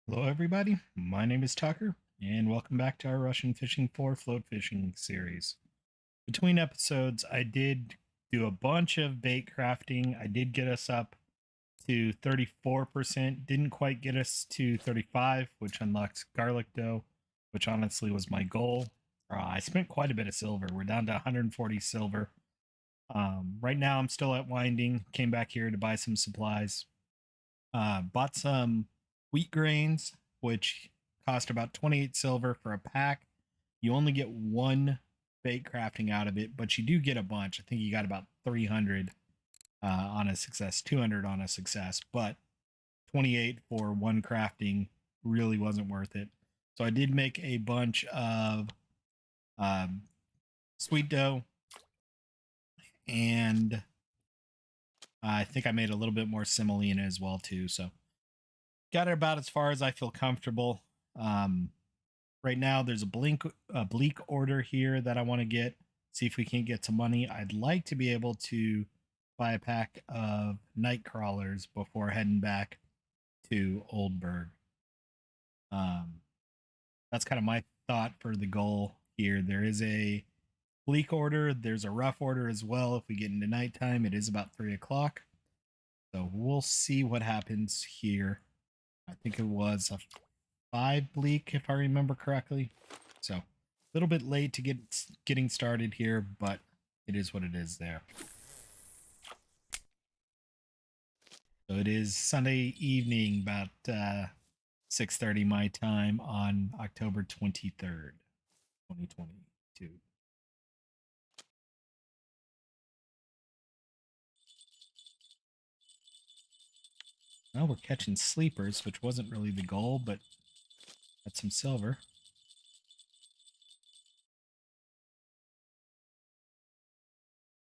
Hello, everybody. My name is Tucker, and welcome back to our Russian Fishing 4 float fishing series. Between episodes, I did do a bunch of bait crafting. I did get us up to 34%, didn't quite get us to 35, which unlocked garlic dough, which honestly was my goal. I spent quite a bit of silver. We're down to 140 silver. Right now, I'm still at Winding. Came back here to buy some supplies. Bought some wheat grains, which cost about 28 silver for a pack. You only get one bait crafting out of it, but you do get a bunch. I think you got about 300 on a success, 200 on a success, but 28 for one crafting really wasn't worth it. So I did make a bunch of um, sweet dough, and I think I made a little bit more semolina as well too. So got it about as far as I feel comfortable. Um, right now, there's a bleak order here that I want to get. See if we can get some money. I'd like to be able to buy a pack of night crawlers before heading back to Oldburg. Um, that's kind of my thought for the goal here. There is a bleak order. There's a rough order as well. If we get into nighttime, it is about 3 o'clock. So we'll see what happens here. I think it was a 5 bleak, if I remember correctly. So a little bit late to getting started here, but it is what it is there. So it is Sunday evening, about 6:30 my time on October 23rd, 2022. Well, we're catching sleepers, which wasn't really the goal, but got some silver.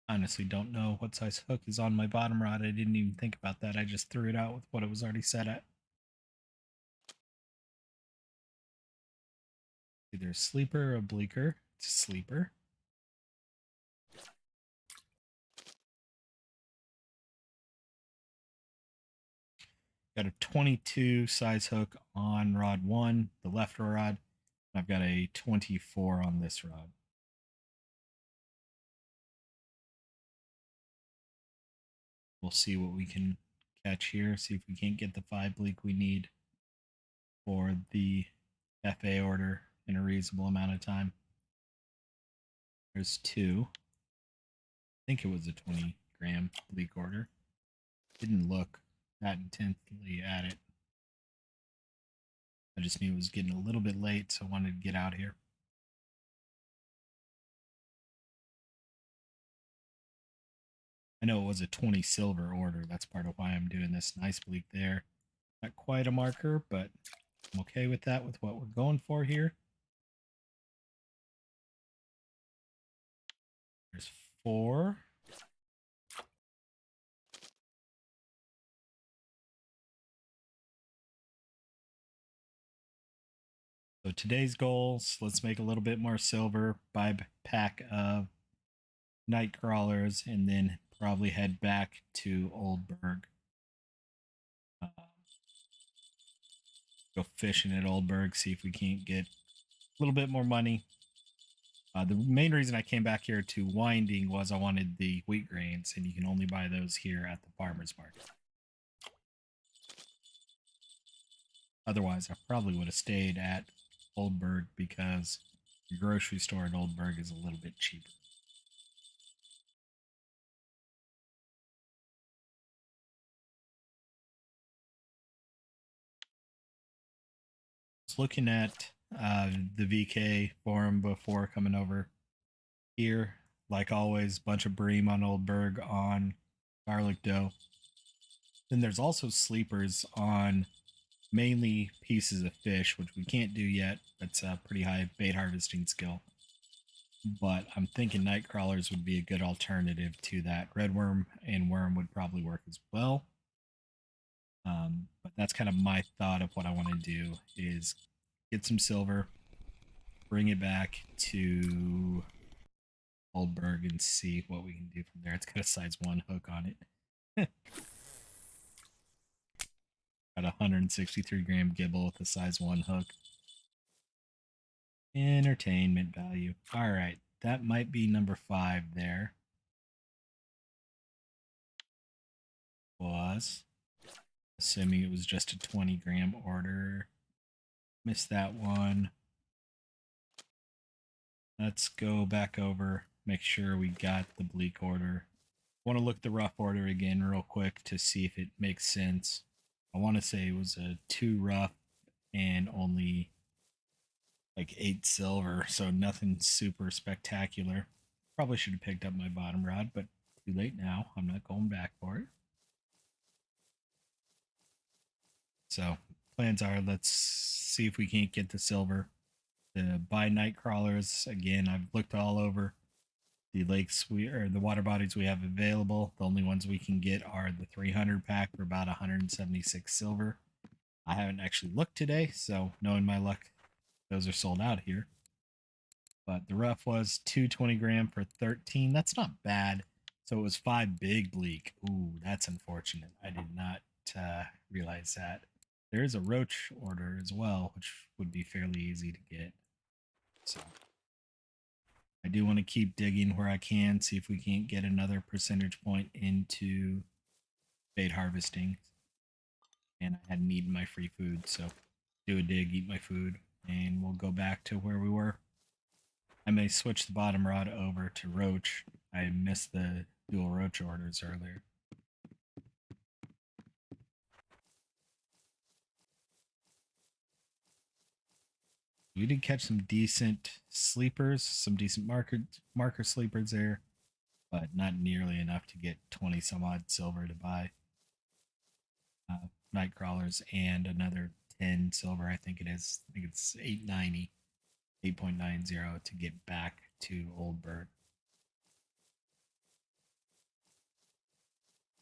Honestly, don't know what size hook is on my bottom rod. I didn't even think about that. I just threw it out with what it was already set at. Either a sleeper or a bleaker. It's a sleeper. Got a 22 size hook on rod 1, the left rod. I've got a 24 on this rod. We'll see what we can catch here. See if we can't get the 5 bleak we need for the FA order in a reasonable amount of time. There's 2. I think it was a 20 gram bleak order. Didn't look that intensely at it. I just knew it was getting a little bit late, so I wanted to get out here. I know it was a 20 silver order. That's part of why I'm doing this. Nice bleak there. Not quite a marker, but I'm okay with that, with what we're going for here. There's 4. So today's goals, let's make a little bit more silver, buy a pack of night crawlers, and then probably head back to Oldburg. Go fishing at Oldburg, see if we can't get a little bit more money. The main reason I came back here to Winding was I wanted the wheat grains, and you can only buy those here at the farmer's market. Otherwise, I probably would have stayed at Oldburg because the grocery store at Oldburg is a little bit cheaper. I was looking at the VK forum before coming over here. Like always, bunch of bream on Oldburg on garlic dough. Then there's also sleepers on mainly pieces of fish, which we can't do yet. That's a pretty high bait harvesting skill. But I'm thinking night crawlers would be a good alternative to that. Red worm and worm would probably work as well. But that's kind of my thought of what I want to do is get some silver, bring it back to Oldburg and see what we can do from there. It's got a size 1 hook on it. Got Got a 163 gram gibble with a size 1 hook. Entertainment value. All right, that might be number 5 there. Was assuming it was just a 20 gram order. Missed that one. Let's go back over, make sure we got the bleak order. I want to look the rough order again real quick to see if it makes sense. I want to say it was a 2 rough and only like 8 silver, so nothing super spectacular. Probably should have picked up my bottom rod, but too late now. I'm not going back for it. So plans are, let's see if we can't get the silver. The buy night crawlers, again, I've looked all over the lakes the water bodies we have available. The only ones we can get are the 300 pack for about 176 silver. I haven't actually looked today, so knowing my luck, those are sold out here. But the rough was 220 gram for 13. That's not bad. So it was 5 big bleak. Ooh, that's unfortunate. I did not realize that. There is a roach order as well, which would be fairly easy to get. So I do want to keep digging where I can, see if we can't get another percentage point into bait harvesting. And I hadn't eaten my free food, so do a dig, eat my food, and we'll go back to where we were. I may switch the bottom rod over to roach. I missed the dual roach orders earlier. We did catch some decent sleepers, some decent marker sleepers there, but not nearly enough to get 20 some odd silver to buy night crawlers and another 10 silver. I think it is. I think it's 890, 8.90 to get back to Old Bird.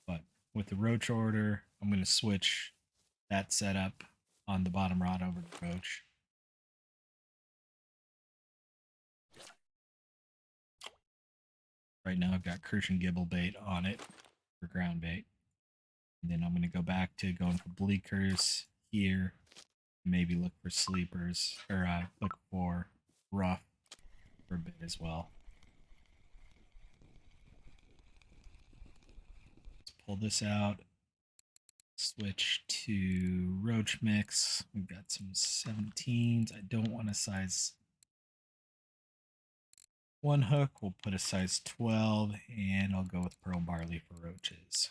But with the roach order, I'm going to switch that setup on the bottom rod over to roach. Right now I've got Crucian Gibble bait on it for ground bait. And then I'm going to go back to going for bleakers here. Maybe look for sleepers, or look for rough for a bit as well. Let's pull this out. Switch to roach mix. We've got some 17s. I don't want a size 1 hook. We'll put a size 12, and I'll go with pearl barley for roaches.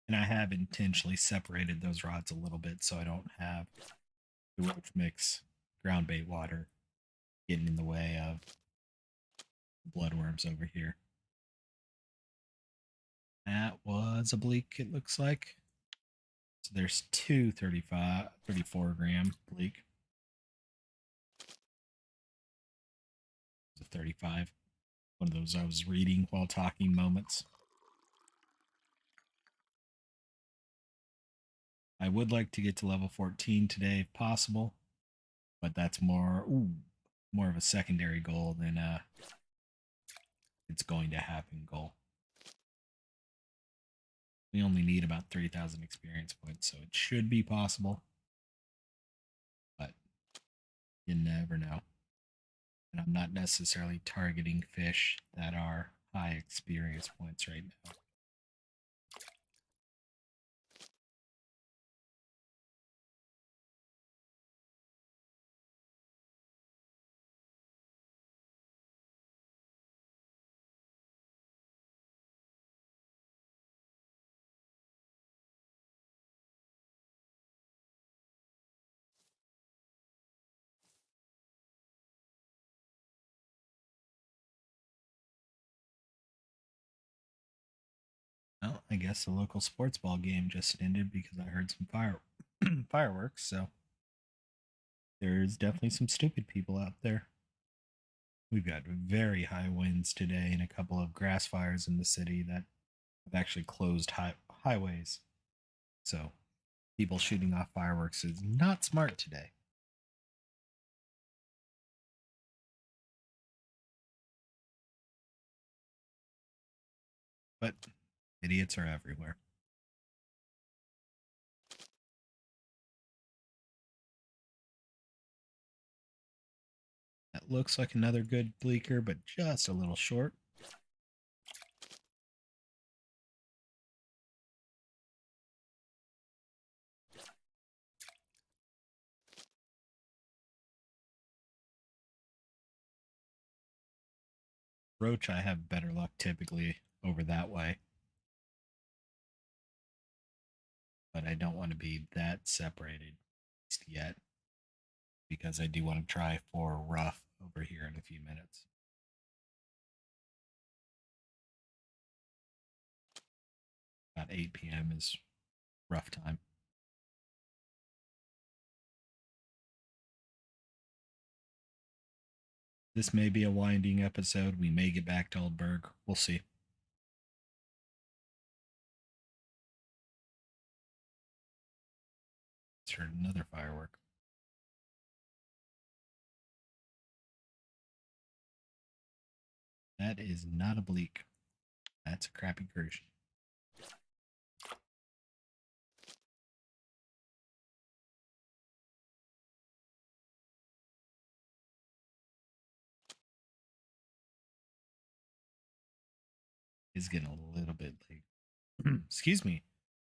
And I have intentionally separated those rods a little bit so I don't have the roach mix ground bait water getting in the way of bloodworms over here. That was a bleak, it looks like. So there's 2 34 gram bleak. It's a 35. One of those I was reading while talking moments. I would like to get to level 14 today if possible, but that's more of a secondary goal than it's going to happen goal. We only need about 3,000 experience points, so it should be possible, but you never know. And I'm not necessarily targeting fish that are high experience points right now. Well, I guess the local sports ball game just ended because I heard some fireworks, so there's definitely some stupid people out there. We've got very high winds today and a couple of grass fires in the city that have actually closed highways. So people shooting off fireworks is not smart today. but idiots are everywhere. That looks like another good bleaker, but just a little short. Roach, I have better luck typically over that way. But I don't want to be that separated yet, because I do want to try for rough over here in a few minutes. About 8 p.m. is rough time. This may be a winding episode. We may get back to Oldberg. We'll see. It's heard another firework. That is not a bleak. That's a crappy Crucian. It's getting a little bit late. Excuse me.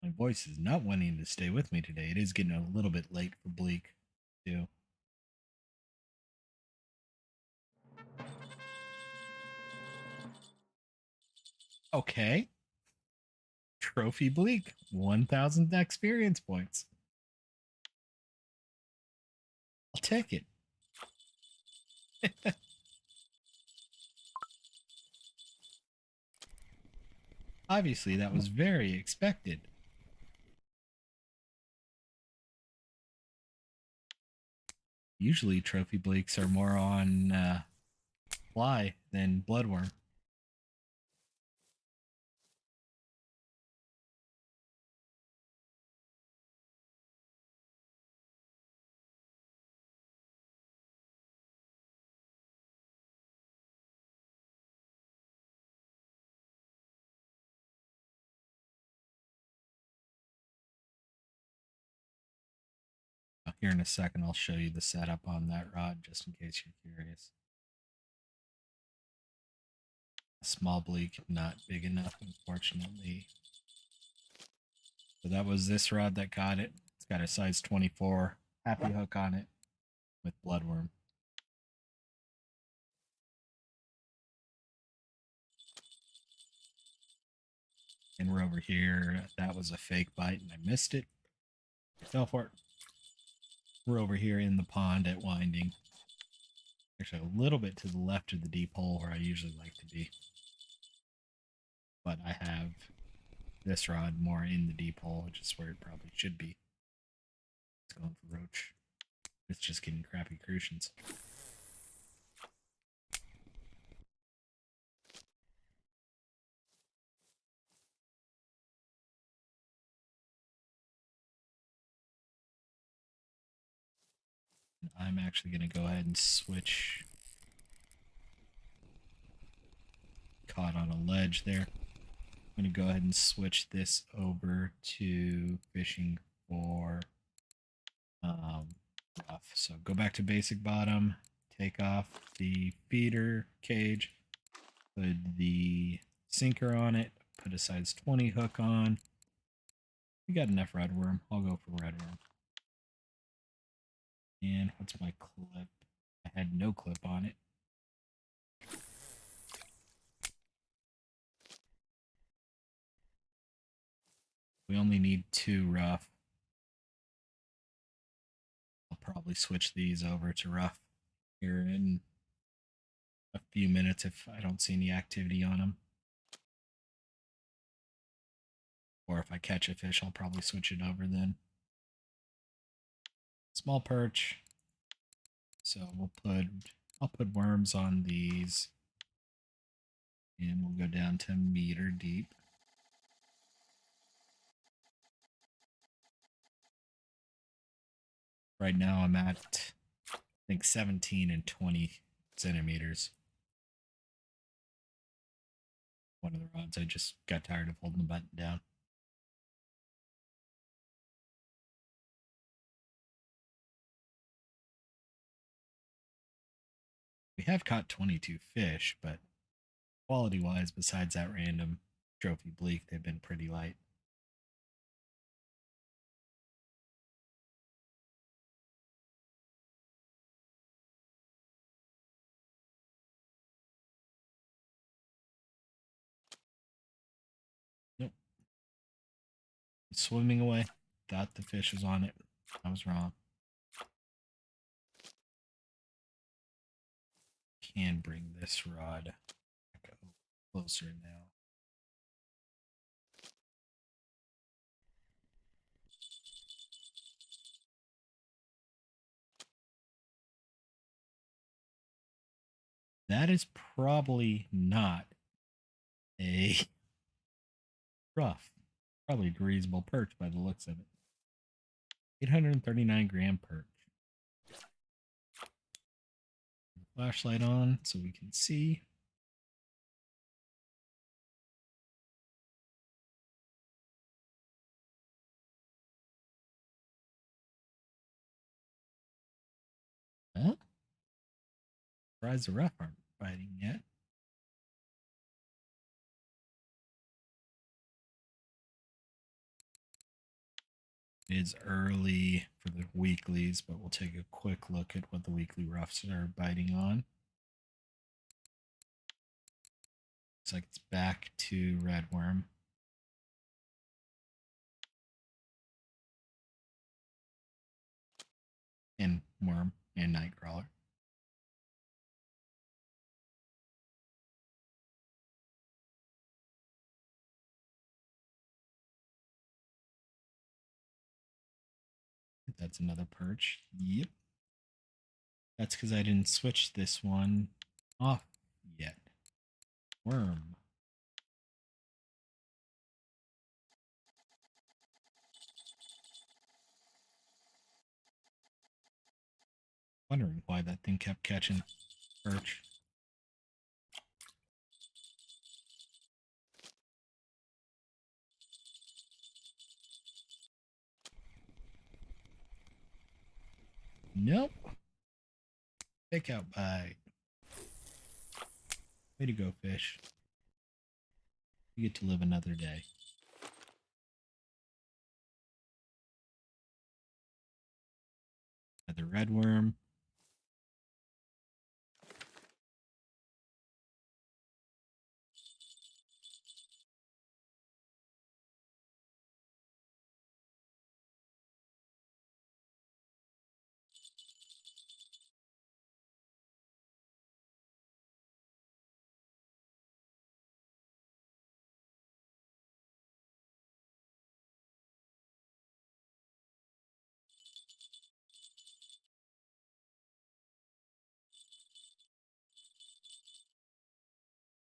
My voice is not wanting to stay with me today. It is getting a little bit late for bleak, too. Okay. Trophy bleak. 1,000 experience points. I'll take it. Obviously, that was very expected. Usually, trophy bleaks are more on fly than bloodworm. Here in a second, I'll show you the setup on that rod just in case you're curious. A small bleak, not big enough, unfortunately. So that was this rod that caught it. It's got a size 24 happy hook on it with bloodworm. And we're over here. That was a fake bite and I missed it. I fell for it. We're over here in the pond at Winding. Actually, a little bit to the left of the deep hole where I usually like to be. But I have this rod more in the deep hole, which is where it probably should be. It's going for roach. It's just getting crappy crucians. I'm actually going to go ahead and switch. Caught on a ledge there. I'm going to go ahead and switch this over to fishing for rough. So go back to basic bottom, take off the feeder cage, put the sinker on it, put a size 20 hook on. We got enough red worm. I'll go for red worm. And what's my clip? I had no clip on it. We only need 2 rough. I'll probably switch these over to rough here in a few minutes if I don't see any activity on them. Or if I catch a fish, I'll probably switch it over then. Small perch. So I'll put worms on these. And we'll go down to meter deep. Right now I'm at, I think, 17 and 20 centimeters. one of the rods. I just got tired of holding the button down. We have caught 22 fish, but quality wise, besides that random trophy bleak, they've been pretty light. Nope. Swimming away. Thought the fish was on it. I was wrong. Can bring this rod closer now. That is probably not a rough. Probably a reasonable perch by the looks of it. 839 gram perch. Flashlight on so we can see. Huh? Surprised the rough aren't biting yet. It is early for the weeklies, but we'll take a quick look at what the weekly roughs are biting on. Looks like it's back to redworm. And worm and nightcrawler. That's another perch. Yep. That's because I didn't switch this one off yet. Worm. Wondering why that thing kept catching perch. Nope. Pick out bite. Way to go, fish. You get to live another day. Another red worm.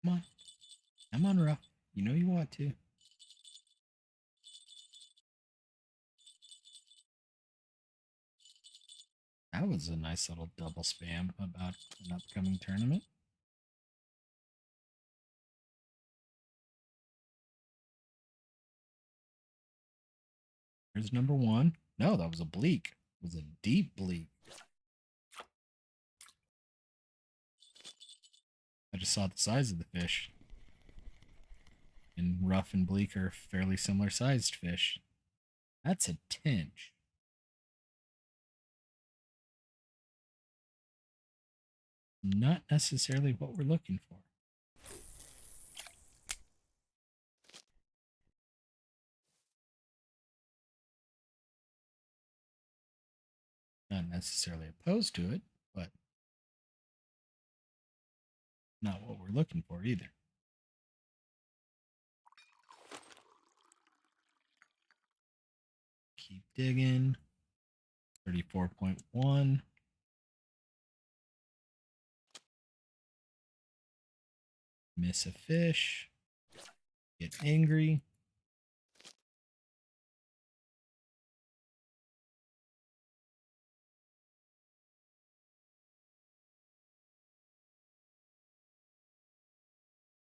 Come on. Come on, rough. You know you want to. That was a nice little double spam about an upcoming tournament. Here's number one. No, that was a bleak. It was a deep bleak. I just saw the size of the fish. And rough and bleak are fairly similar sized fish. That's a tinge. Not necessarily what we're looking for. Not necessarily opposed to it, but not what we're looking for either. Keep digging. 34.1. Miss a fish. Get angry.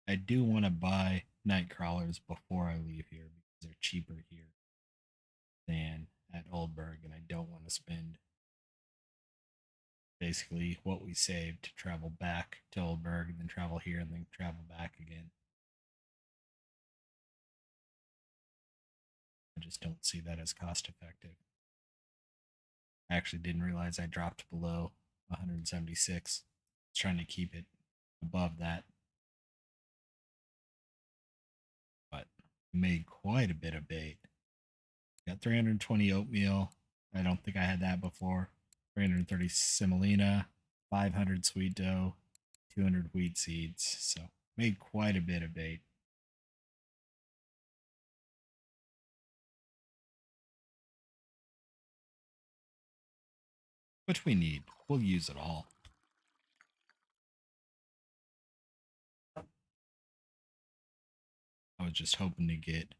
I do want to buy night crawlers before I leave here because they're cheaper here than at Oldburg, and I don't want to spend basically what we saved to travel back to Oldburg and then travel here and then travel back again. I just don't see that as cost effective. I actually didn't realize I dropped below 176. I was trying to keep it above that, but made quite a bit of bait. Got 320 oatmeal. I don't think I had that before. 330 semolina, 500 sweet dough, 200 wheat seeds. So made quite a bit of bait. Which we need. We'll use it all. I was just hoping to get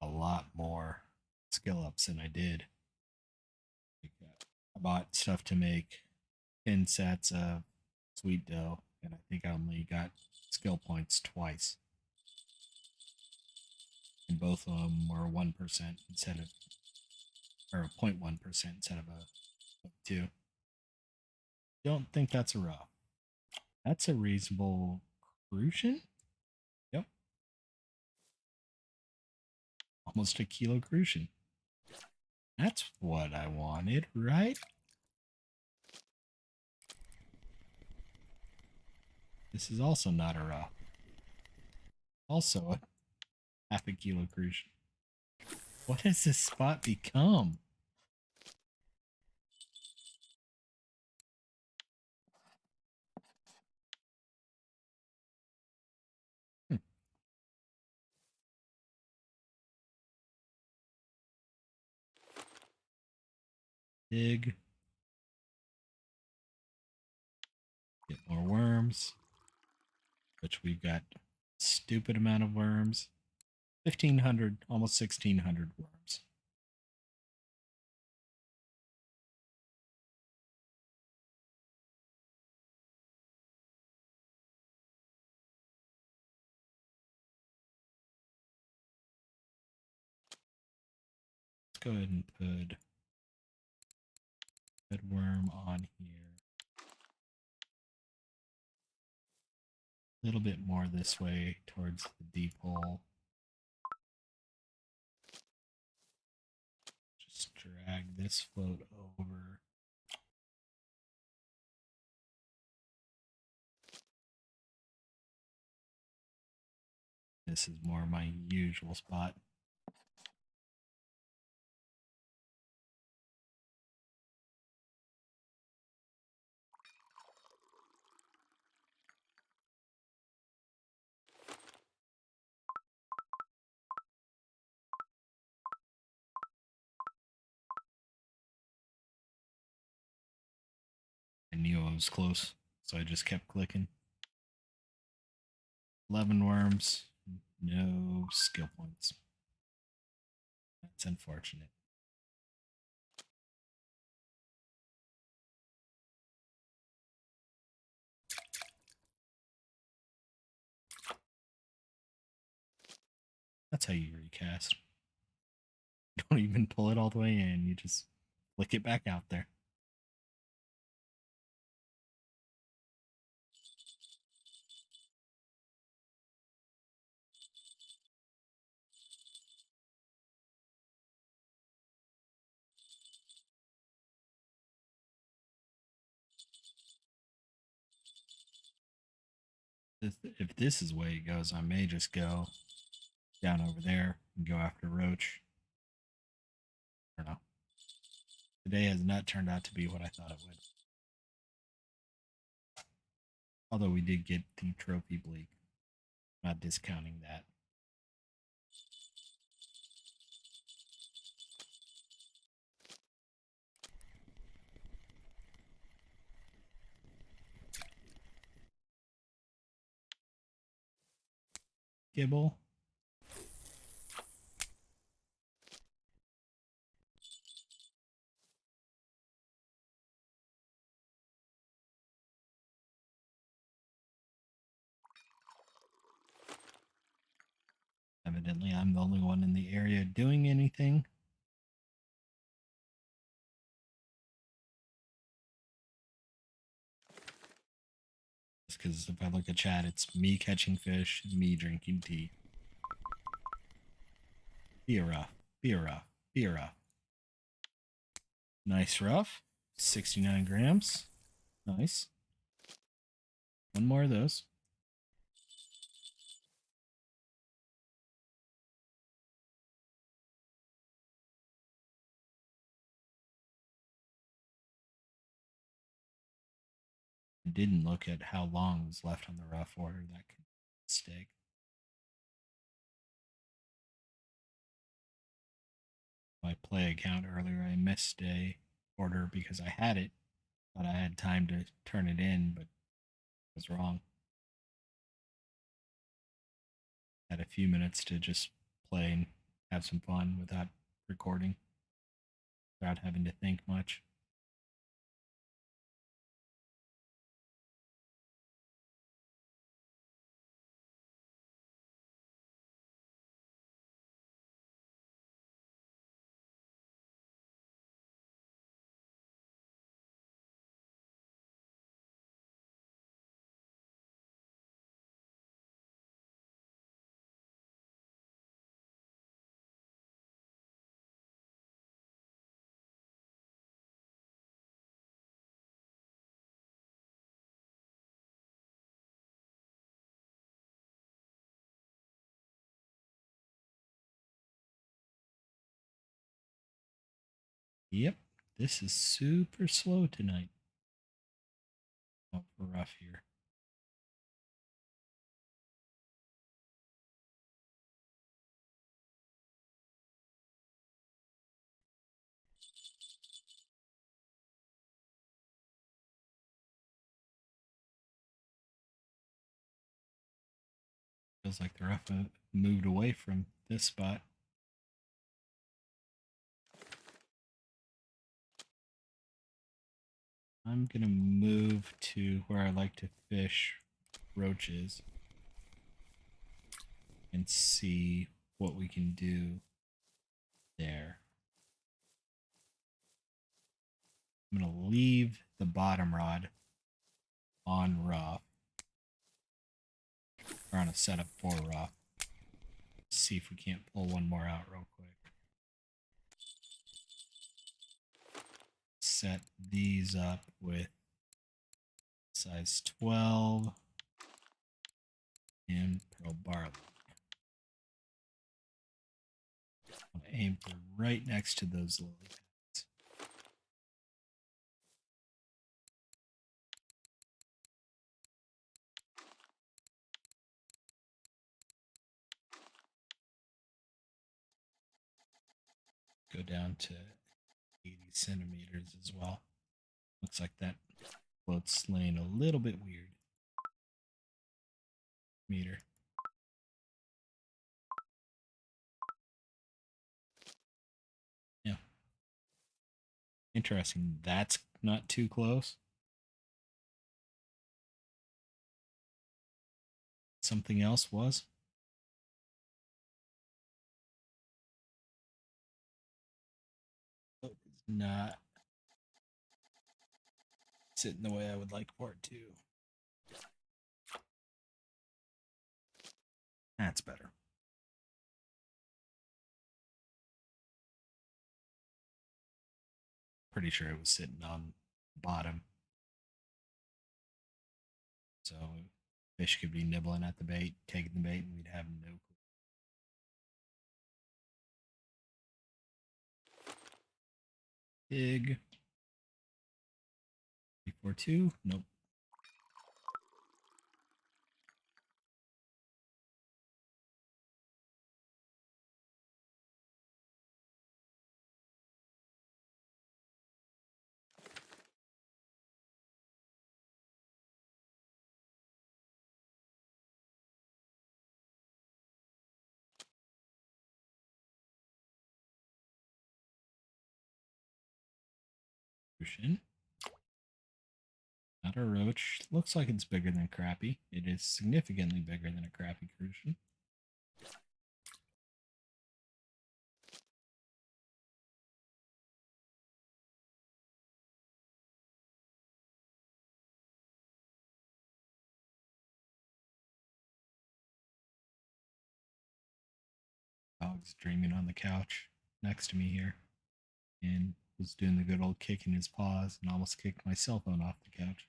a lot more skill ups than I did. I bought stuff to make 10 sets of sweet dough, and I think I only got skill points twice. And both of them were 1% instead of, or a 0.1% instead of a 2. Don't think that's a rough. That's a reasonable crucian. Yep. Almost a kilo crucian. That's what I wanted, right? This is also not a rough. Also a half a kilo crucian. What has this spot become? Dig. Get more worms. Which we've got a stupid amount of worms. 1,500, almost 1,600 worms. Let's go ahead and put red worm on here. A little bit more this way towards the deep hole. Just drag this float over. This is more my usual spot. I knew I was close, so I just kept clicking. 11 worms, no skill points. That's unfortunate. That's how you recast. Don't even pull it all the way in, you just flick it back out there. If this is the way it goes, I may just go down over there and go after roach. I don't know. Today has not turned out to be what I thought it would. Although we did get the trophy bleak. Not discounting that. Gibble. Evidently, I'm the only one in the area doing anything. Because if I look at chat, it's me catching fish, me drinking tea. Be a rough, be a rough, be a rough. Nice rough. 69 grams. Nice. One more of those. I didn't look at how long was left on the rough order. That could be a mistake. My play account earlier, I missed a order because I had it, but I had time to turn it in, but I was wrong. Had a few minutes to just play and have some fun without recording, without having to think much. Yep, this is super slow tonight. Oh, rough here. Feels like the rough moved away from this spot. I'm gonna move to where I like to fish roaches and see what we can do there. I'm gonna leave the bottom rod on rough, or on a setup for rough. See if we can't pull one more out real quick. Set these up with size 12 and pearl barley. I'm gonna aim for right next to those lily pads. Go down to 80 centimeters as well. Looks like that float's laying a little bit weird. Meter. Yeah. Interesting. That's not too close. Something else was. It's not sitting the way I would like for it to. That's better. Pretty sure it was sitting on the bottom. So fish could be nibbling at the bait, taking the bait, and we'd have no clue. Big. 342. Nope. Crucian. Not a roach. Looks like it's bigger than a crappie. It is significantly bigger than a crappie crucian. dog's dreaming on the couch next to me here and was doing the good old kick in his paws and almost kicked my cell phone off the couch.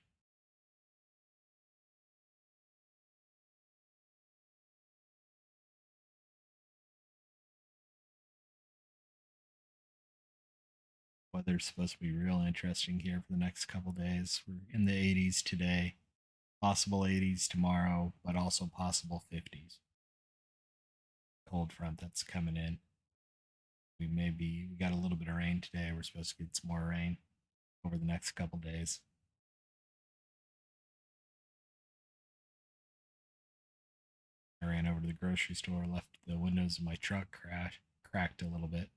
Weather's supposed to be real interesting here for the next couple days. We're in the 80s today, possible 80s tomorrow, but also possible 50s. Cold front that's coming in. We got a little bit of rain today. We're supposed to get some more rain over the next couple days. I ran over to the grocery store, left the windows of my truck cracked a little bit.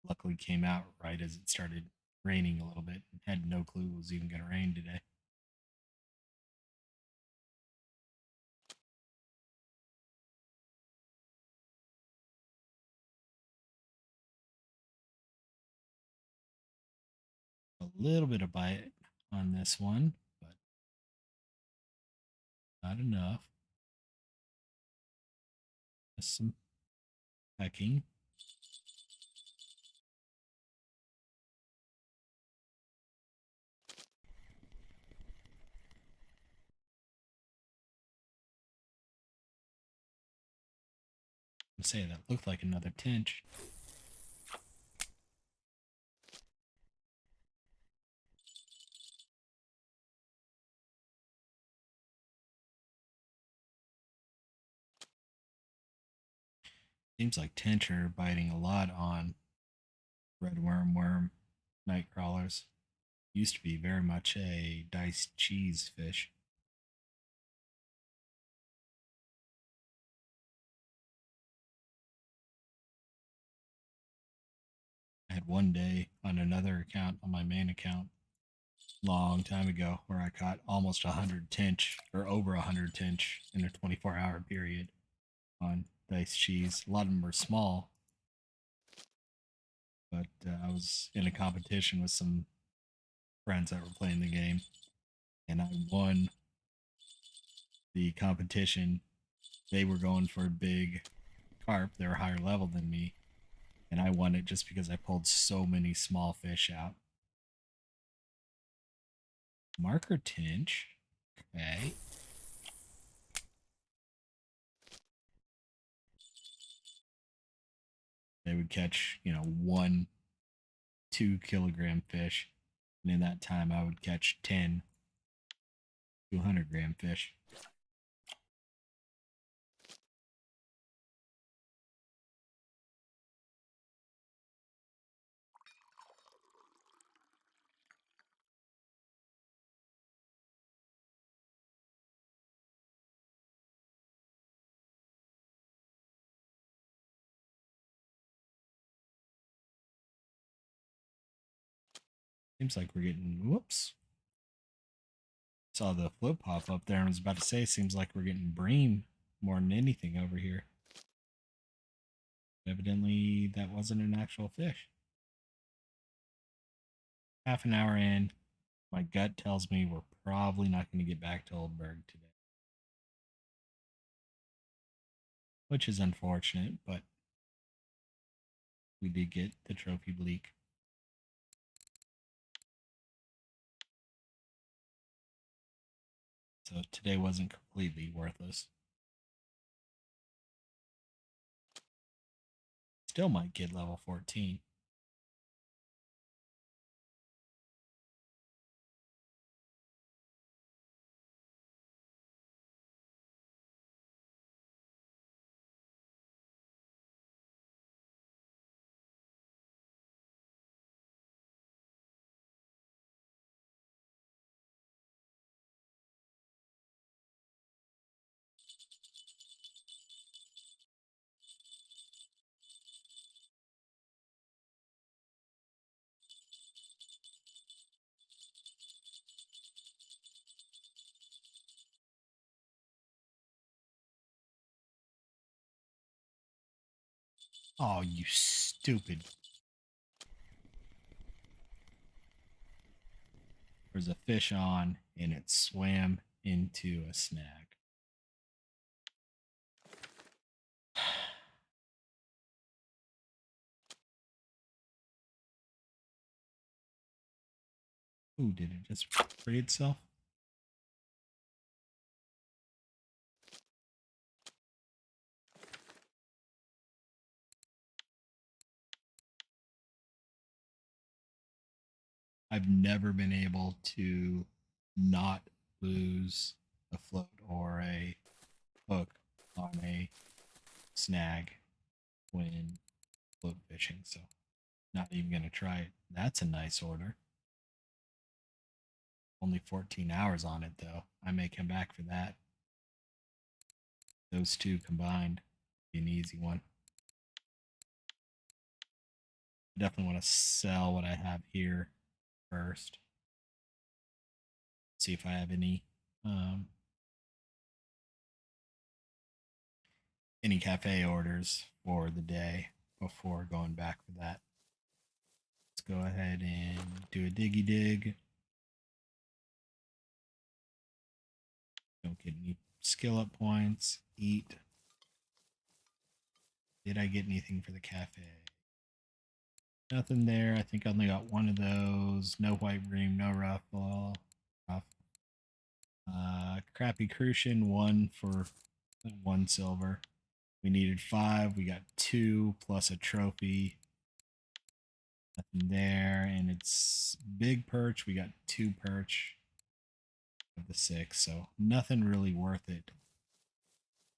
Luckily came out right as it started raining a little bit and had no clue it was even going to rain today. A little bit of bite on this one, but not enough. Just some pecking. I'm saying that looked like another tinge. Seems like tench are biting a lot on red worm, night crawlers. Used to be very much a diced cheese fish. I had one day on another account, on my main account, long time ago, where I caught almost 100 tench or over 100 tench in a 24-hour period on diced cheese. A lot of them were small, but I was in a competition with some friends that were playing the game, and I won the competition. They were going for a big carp. They were higher level than me, and I won it just because I pulled so many small fish out. Marker tinge. Okay. They would catch, 1-2 kilogram fish. And in that time, I would catch 10 200-gram fish. Seems like we're getting, whoops. Saw the float pop up there and was about to say, seems like we're getting bream more than anything over here. Evidently, that wasn't an actual fish. Half an hour in, my gut tells me we're probably not going to get back to Oldberg today. Which is unfortunate, but we did get the trophy bleak. So today wasn't completely worthless. Still might get level 14. Oh, you stupid. There's a fish on and it swam into a snag. Ooh, did it just free itself? I've never been able to not lose a float or a hook on a snag when float fishing, so not even going to try it. That's a nice order. Only 14 hours on it, though. I may come back for that. Those two combined be an easy one. I definitely want to sell what I have here first. See if I have um, any cafe orders for the day before going back for that. Let's go ahead and do a diggy dig. Don't get any skill up points. Eat. Did I get anything for the cafe? Nothing there. I think I only got one of those. No white bream, no ruffle. Rough. Crappy crucian, one for 1 silver. We needed 5. We got 2 plus a trophy. Nothing there. And it's big perch. We got 2 perch of the 6. So nothing really worth it.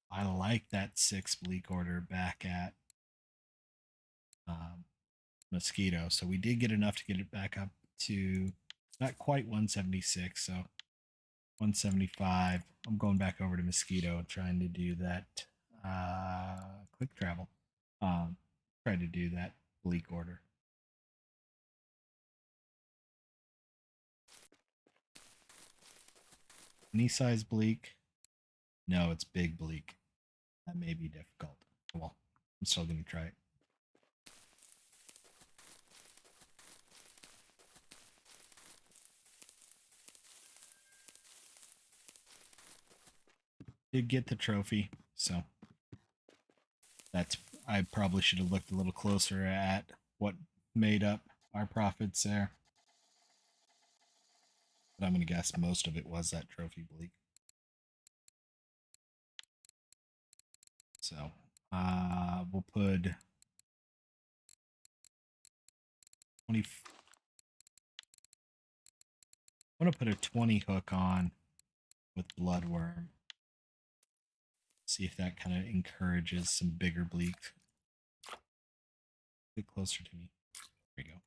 I like that 6 bleak order back at mosquito. So we did get enough to get it back up to not quite 176. So 175. I'm going back over to mosquito trying to do that quick travel. Try to do that bleak order. Any size bleak? No, it's big bleak. That may be difficult. Well, I'm still going to try it. Did get the trophy, so that's I probably should have looked a little closer at what made up our profits there. But I'm going to guess most of it was that trophy bleak. So we'll put 20. I'm going to put a 20 hook on with bloodworm. See if that kind of encourages some bigger bleak. Get closer to me. There we go.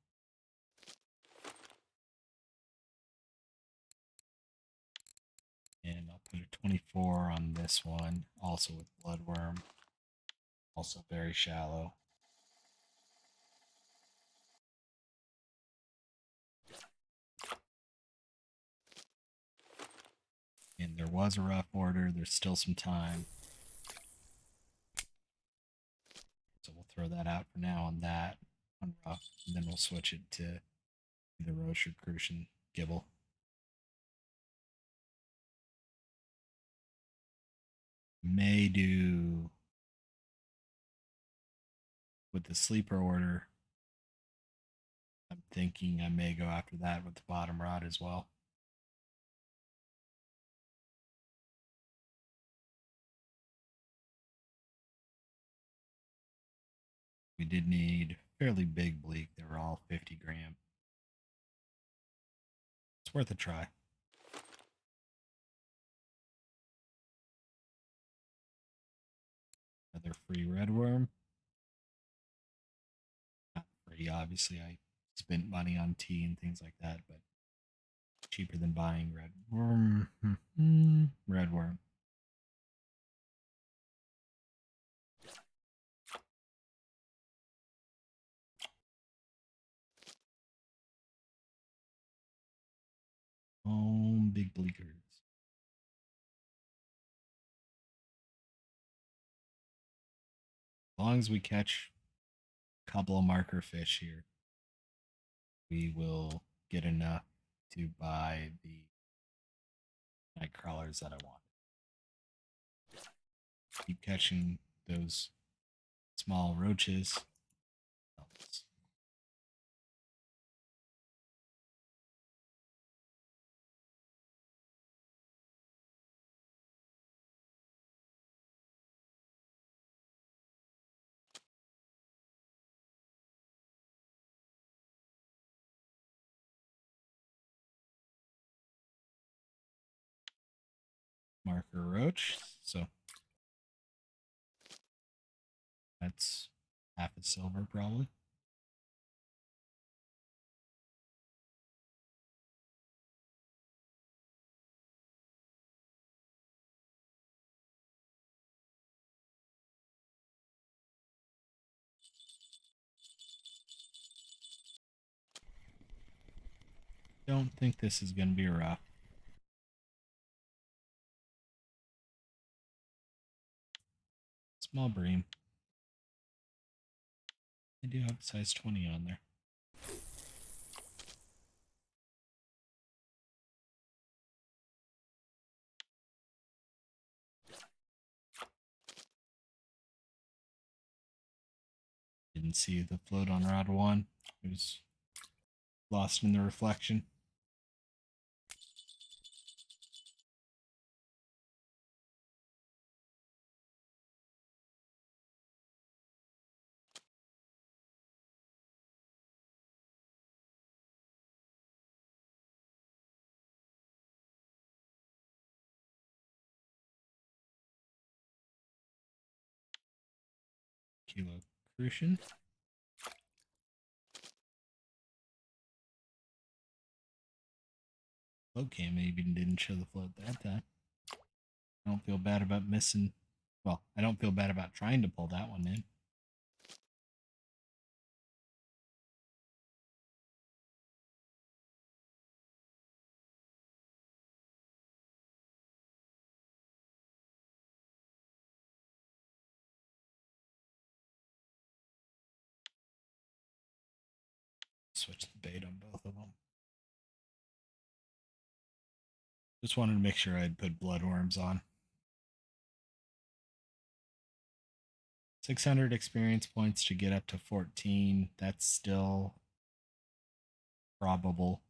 And I'll put a 24 on this one, also with bloodworm. Also very shallow. And there was a rough order. There's still some time. So we'll throw that out for now on that, on rough. And then we'll switch it to either Roche or Crucian Gibble. May do with the sleeper order. I'm thinking I may go after that with the bottom rod as well. We did need fairly big bleak. They were all 50 gram. It's worth a try. Another free red worm. Not free, obviously. I spent money on tea and things like that, but cheaper than buying red worm. Red worm. Oh, big bleakers. As long as we catch a couple of marker fish here, we will get enough to buy the night crawlers that I want. Keep catching those small roaches. marker roach. So that's half a silver probably. Don't think this is going to be rough. Small bream. I do have size 20 on there. Didn't see the float on rod 1. It was lost in the reflection. Kilo crucian. Float cam even didn't show the float that time. I don't feel bad about missing. Well, I don't feel bad about trying to pull that one in. Switch the bait on both of them. Just wanted to make sure I'd put bloodworms on. 600 experience points to get up to 14. That's still probable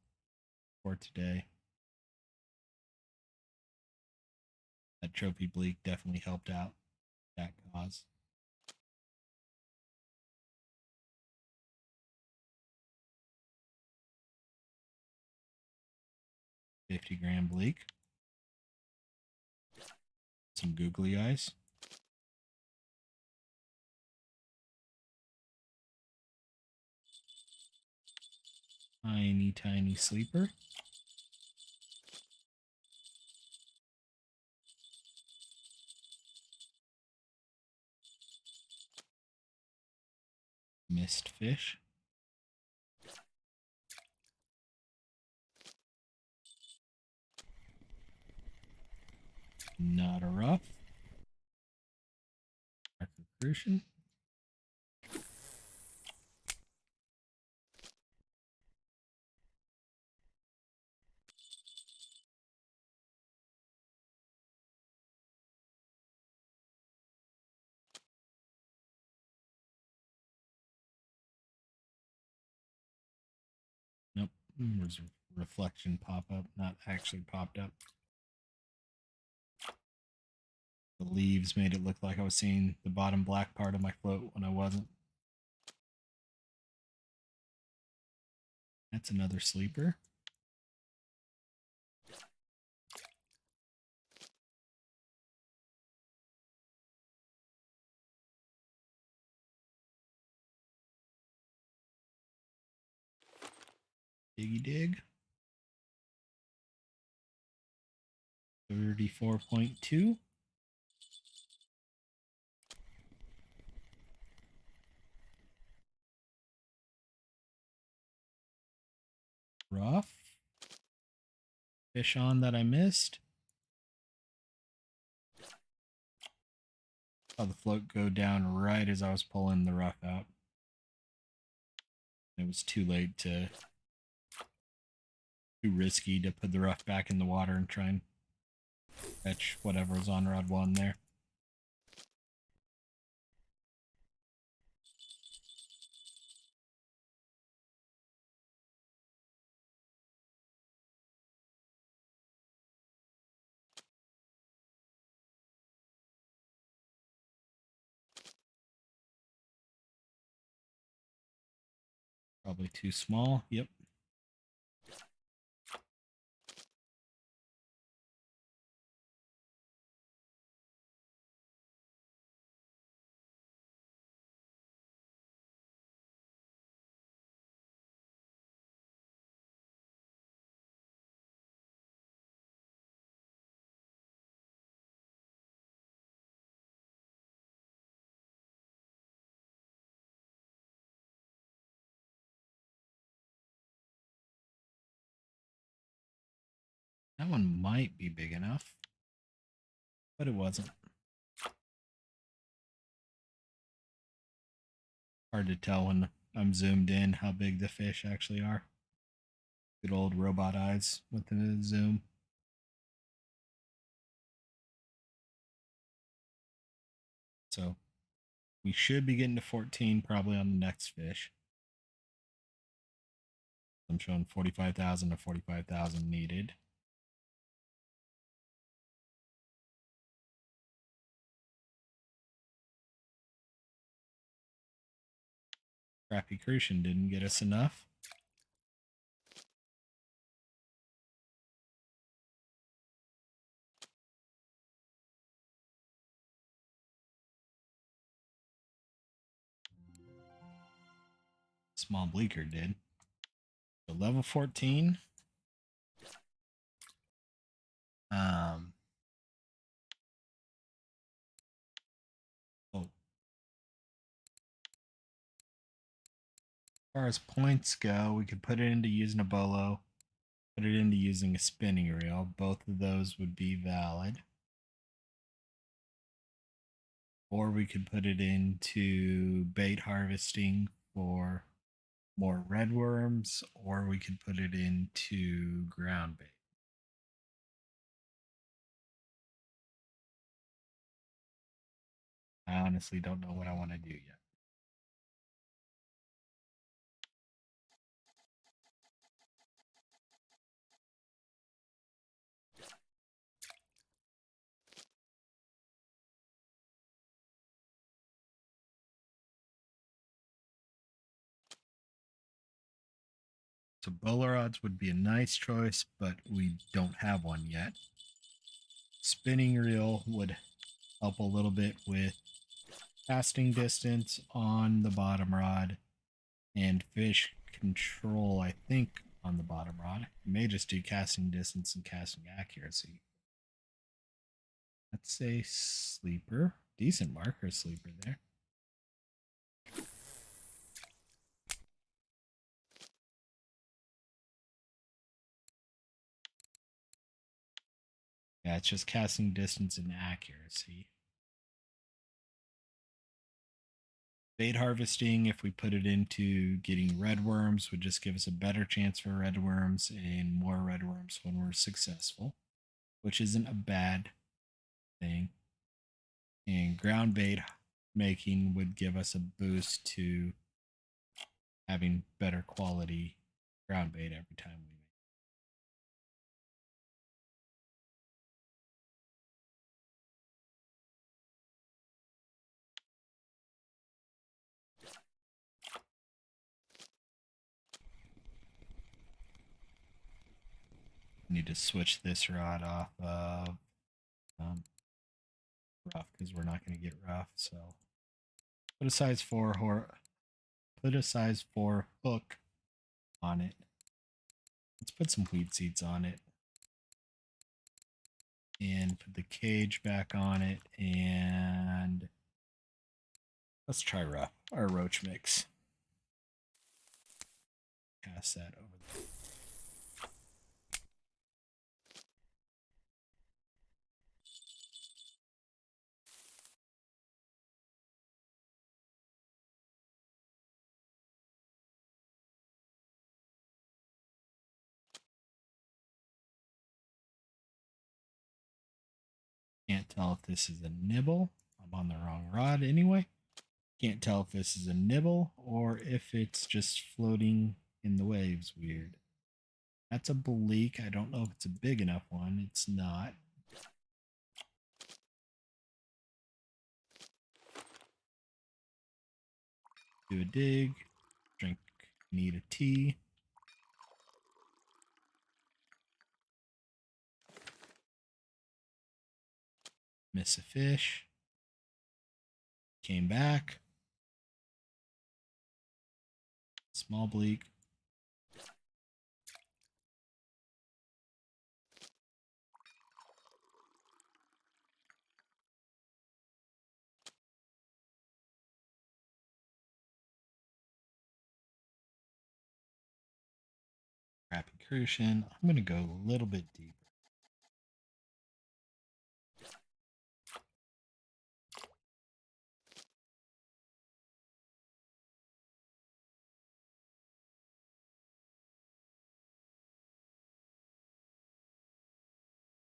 for today. That trophy bleak definitely helped out that cause. 50-gram bleak. Some googly eyes. Tiny, tiny sleeper. Mist fish. Not a rough. Marker crucian. Nope. There's a reflection pop up, not actually popped up. The leaves made it look like I was seeing the bottom black part of my float when I wasn't. That's another sleeper. Diggy dig. 34.2. Rough. Fish on that I missed. Saw the float go down right as I was pulling the rough out. It was too late too risky to put the rough back in the water and try and catch whatever was on rod 1 there. Probably too small. Yep. That one might be big enough, but it wasn't. Hard to tell when I'm zoomed in how big the fish actually are. Good old robot eyes with the zoom. So we should be getting to 14 probably on the next fish. I'm showing 45,000 to 45,000 needed. Crappy Crucian didn't get us enough. Small Bleaker did. So level 14. Oh, as far as points go, we could put it into using a bolo, put it into using a spinning reel. Both of those would be valid. Or we could put it into bait harvesting for more red worms, or we could put it into ground bait. I honestly don't know what I want to do yet. So bowler rods would be a nice choice, but we don't have one yet. Spinning reel would help a little bit with casting distance on the bottom rod and fish control, I think, on the bottom rod. You may just do casting distance and casting accuracy. Let's say sleeper. Decent marker sleeper there. Yeah, it's just casting distance and accuracy. Bait harvesting, if we put it into getting red worms, would just give us a better chance for red worms and more red worms when we're successful, which isn't a bad thing. And ground bait making would give us a boost to having better quality ground bait every time we make. Need to switch this rod off of rough because we're not going to get rough. So put a size 4 put a size 4 hook on it. Let's put some wheat seeds on it and put the cage back on it, and let's try rough our roach mix. Cast that over there. Can't tell if this is a nibble. I'm on the wrong rod anyway. Can't tell if this is a nibble or if it's just floating in the waves weird. That's a bleak. I don't know if it's a big enough one. It's not. Do a dig. Drink. Need a tea. Miss a fish. Came back. Small bleak. Crappy Crucian. I'm going to go a little bit deeper.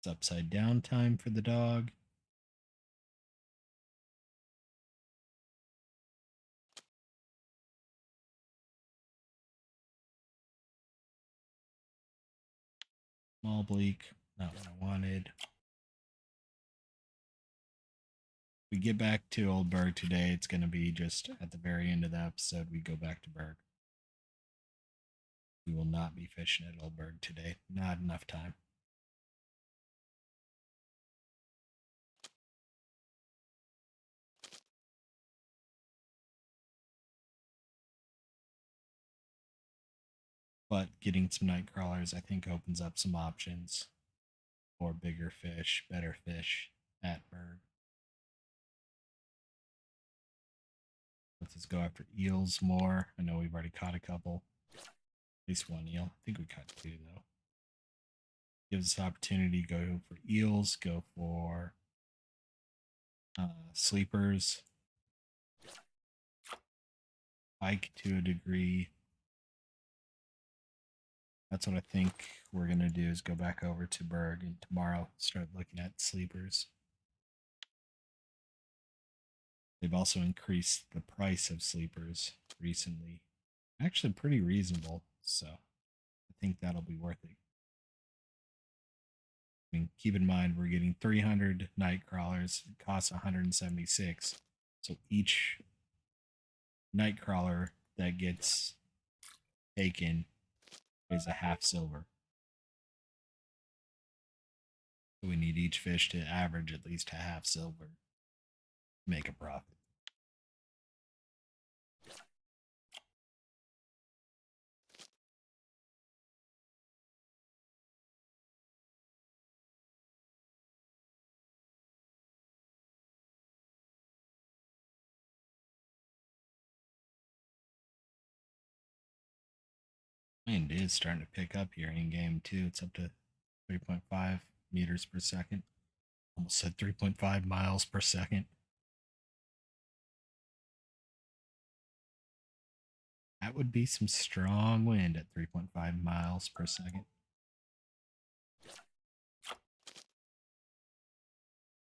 It's upside down time for the dog. Small bleak, not what I wanted. We get back to Old Berg today, it's going to be just at the very end of the episode, we go back to Berg. We will not be fishing at Old Berg today. Not enough time. But getting some night crawlers, I think, opens up some options for bigger fish, better fish at Berg. Let's go after eels more. I know we've already caught a couple. At least one eel. I think we caught two, though. Gives us opportunity to go for eels, go for sleepers, pike to a degree. That's what I think we're going to do is go back over to Berg and tomorrow start looking at sleepers. They've also increased the price of sleepers recently. Actually pretty reasonable, so I think that'll be worth it. I mean, keep in mind we're getting 300 night crawlers. It costs 176. So each night crawler that gets taken is a half silver. So we need each fish to average at least a half silver to make a profit. Wind is starting to pick up here in game too. It's up to 3.5 meters per second. Almost said 3.5 miles per second. That would be some strong wind at 3.5 miles per second.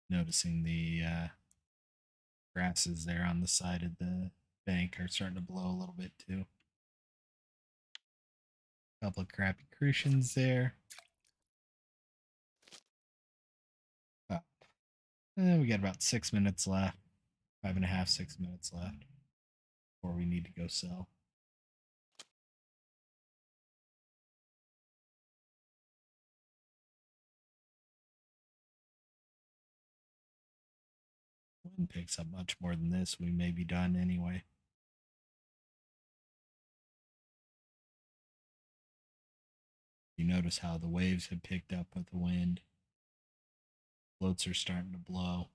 Noticing the grasses there on the side of the bank are starting to blow a little bit too. Couple of crappy crucians there. And we got about 6 minutes left. 5.5, 6 minutes left before we need to go sell. Wind picks up much more than this, we may be done anyway. You notice how the waves have picked up with the wind. Floats are starting to blow.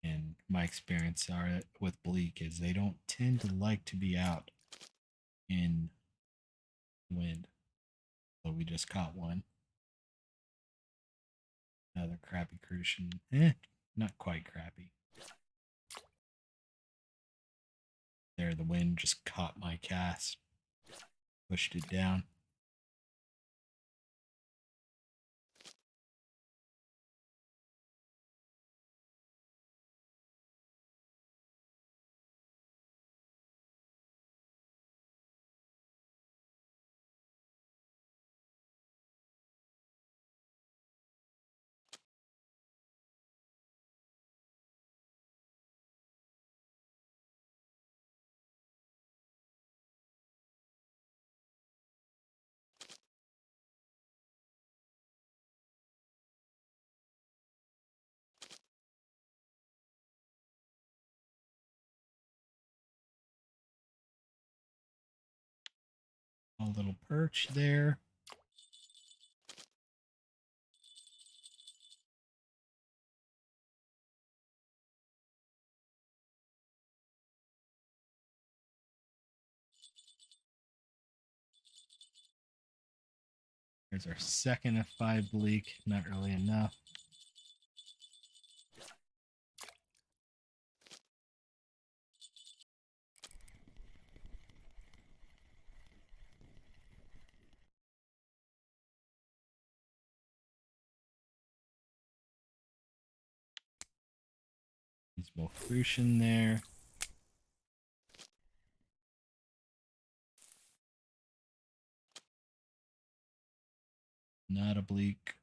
And my experience with bleak is they don't tend to like to be out in wind. So we just caught one. Another crappy crucian. Not quite crappy. There, the wind just caught my cast. Pushed it down. A little perch there. There's our second F5 bleak. Not really enough. Little crucian there. Not a bleak.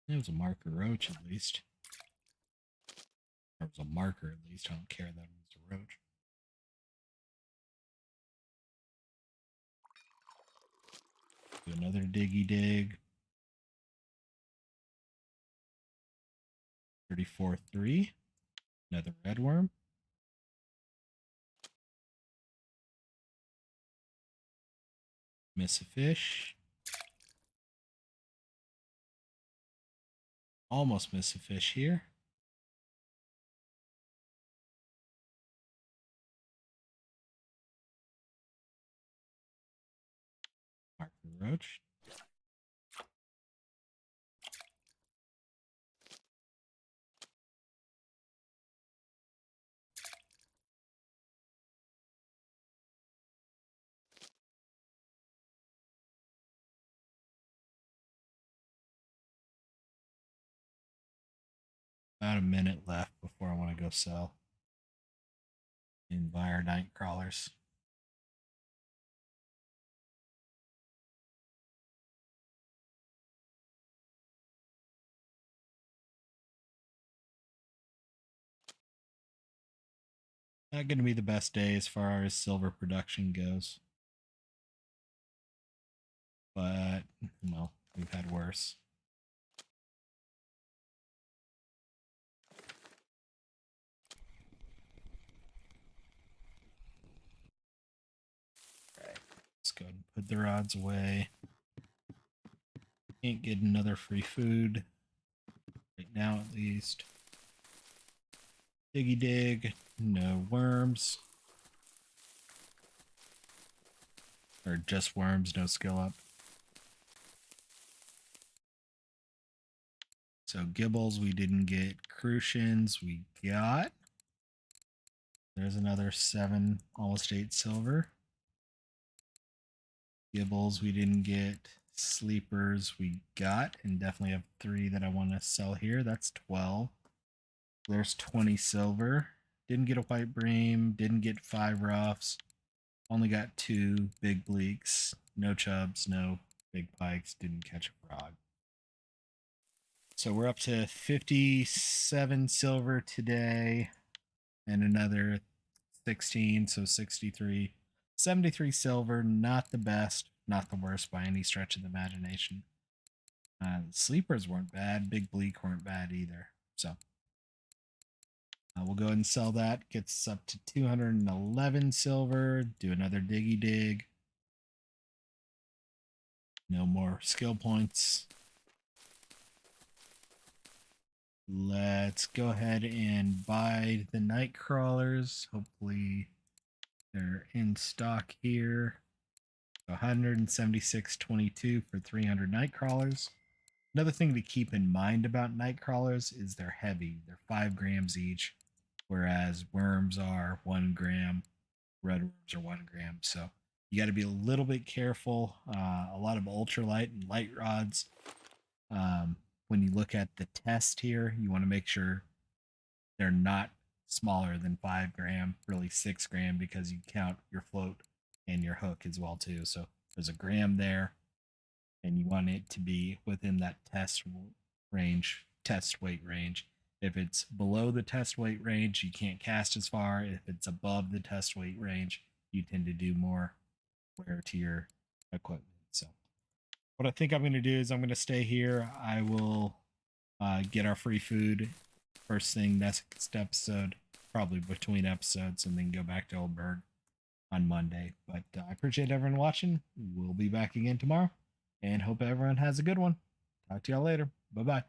It was a marker roach at least. There was a marker at least. I don't care that it was a roach. Do another diggy dig. 34-3. Another red worm. Miss a fish. Almost miss a fish here. Mark the roach. About a minute left before I want to go sell. Envire night crawlers. Not going to be the best day as far as silver production goes. But, well, we've had worse. Alright, let's go ahead and put the rods away. Can't get another free food. Right now, at least. Diggy dig. No worms. Or just worms, no skill up. So gibbles, we didn't get. Crucians, we got. There's another 7, almost 8 silver. Gibbles, we didn't get. Sleepers, we got. And definitely have 3 that I want to sell here. That's 12. There's 20 silver. Didn't get a white bream. Didn't get 5 roughs. Only got 2 big bleaks. No chubs, no big pikes. Didn't catch a frog. So we're up to 57 silver today and another 16, so 63. 73 silver, not the best, not the worst by any stretch of the imagination. The sleepers weren't bad, big bleak weren't bad either. So we'll go ahead and sell that. Gets us up to 211 silver. Do another diggy dig. No more skill points. Let's go ahead and buy the night crawlers. Hopefully they're in stock here. 176.22 for 300 night crawlers. Another thing to keep in mind about night crawlers is they're heavy. They're 5 grams each, whereas worms are 1 gram, red worms are 1 gram. So you got to be a little bit careful. A lot of ultralight and light rods. When you look at the test here, you want to make sure they're not smaller than 5 gram, really 6 gram, because you count your float and your hook as well too. So there's a gram there, and you want it to be within that test range, test weight range. If it's below the test weight range, you can't cast as far. If it's above the test weight range, you tend to do more wear to your equipment. So what I think I'm going to do is I'm going to stay here. I will get our free food first thing next episode, probably between episodes, and then go back to Oldberg on Monday. But I appreciate everyone watching. We'll be back again tomorrow, and hope everyone has a good one. Talk to y'all later. Bye-bye.